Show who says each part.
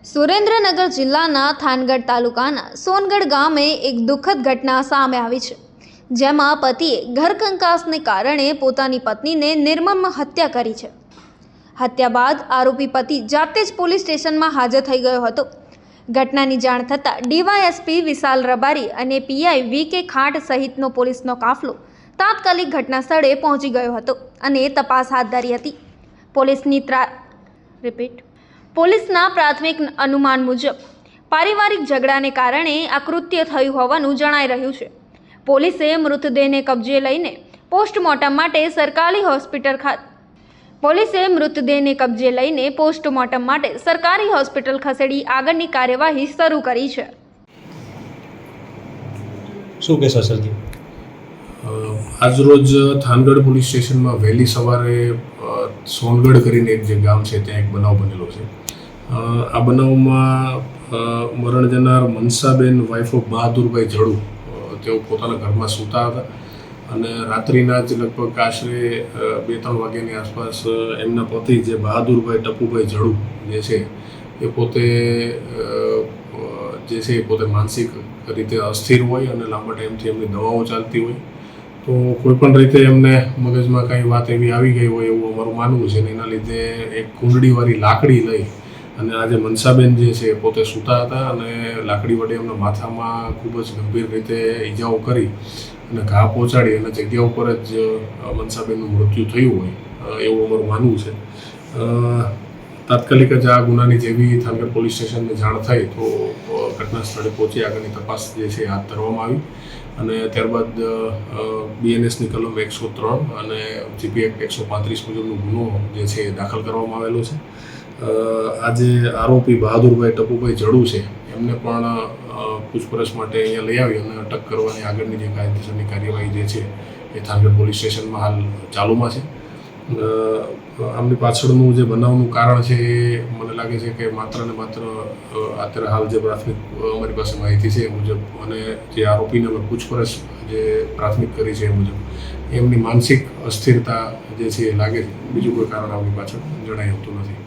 Speaker 1: સુરેન્દ્રનગર જિલ્લાના થાનગઢ તાલુકાના સોનગઢ ગામે એક દુઃખદ ઘટના સામે આવી છે, જેમાં પતિએ ઘરકંકાસને કારણે પોતાની પત્નીને નિર્મમ હત્યા કરી છે. હત્યા બાદ આરોપી પતિ જાતે જ પોલીસ સ્ટેશનમાં હાજર થઈ ગયો હતો. ઘટનાની જાણ થતાં ડીવાયએસપી વિશાલ રબારી અને પીઆઈ વી.કે. ખાંટ સહિતનો પોલીસનો કાફલો તાત્કાલિક ઘટના સ્થળે પહોંચી ગયો હતો અને તપાસ હાથ ધરી હતી. પોલીસના પ્રાથમિક અનુમાન મુજબ પારિવારિક ઝઘડાને કારણે આ કૃત્ય થયું હોવાનું જણાઈ રહ્યું છે. પોલીસે મૃતદેહને કબજે લઈને પોસ્ટમોર્ટમ માટે સરકારી હોસ્પિટલ ખસેડી આગળની કાર્યવાહી શરૂ કરી છે.
Speaker 2: શું કહેશો સરજી?
Speaker 3: આજરોજ થાનગઢ પોલીસ સ્ટેશનમાં વહેલી સવારે સોનગઢ કરીને એક જે ગામ છે ત્યાં એક બનાવ બનેલો છે. આ બનાવમાં મરણ જનાર મનસાબેન વાઇફ ઓફ બહાદુરભાઈ જડુ તેઓ પોતાના ઘરમાં સૂતા હતા અને રાત્રિના જ લગભગ આશરે 2-3 વાગ્યાની આસપાસ એમના પતિ જે બહાદુરભાઈ ટપુભાઈ જડુ જે છે એ પોતે માનસિક રીતે અસ્થિર હોય અને લાંબા ટાઈમથી એમની દવાઓ ચાલતી હોય, તો કોઈપણ રીતે એમને મગજમાં કંઈ વાત એવી આવી ગઈ હોય એવું અમારું માનવું છે. ને એના લીધે એક કુંડળીવાળી લાકડી લઈ અને આજે મનસાબેન જે છે પોતે સૂતા હતા અને લાકડી વડે એમના માથામાં ખૂબ જ ગંભીર રીતે ઈજાઓ કરી અને ઘા પહોંચાડી અને જગ્યા ઉપર જ મનસાબેનનું મૃત્યુ થયું હોય એવું અમારું માનવું છે. તાત્કાલિક જ આ ગુનાની જેવી થાનગઢ પોલીસ સ્ટેશનને જાણ થઈ તો ઘટના સ્થળે પહોંચી આગળની તપાસ જે છે હાથ ધરવામાં આવી અને ત્યારબાદ BNSની કલમ 103 અને GP એક્ટ 135 મુજબનો ગુનો જે છે એ દાખલ કરવામાં આવેલો છે. આજે આરોપી બહાદુરભાઈ ટપુભાઈ જડુ છે એમને પણ પૂછપરછ માટે અહીંયા લઈ આવી અને અટક કરવાની આગળની જે કાયદેસરની કાર્યવાહી જે છે એ થાનગઢ પોલીસ સ્ટેશનમાં હાલ ચાલુમાં છે. આમની પાછળનું જે બનાવનું કારણ છે એ મને લાગે છે કે માત્ર ને માત્ર અત્યારે હાલ જે પ્રાથમિક અમારી પાસે માહિતી છે એ મુજબ અને જે આરોપીને અમે પૂછપરછ જે પ્રાથમિક કરી છે એ મુજબ એમની માનસિક અસ્થિરતા જે છે એ લાગે છે. બીજું કોઈ કારણ આમની પાછળ જણાઈ આવતું નથી.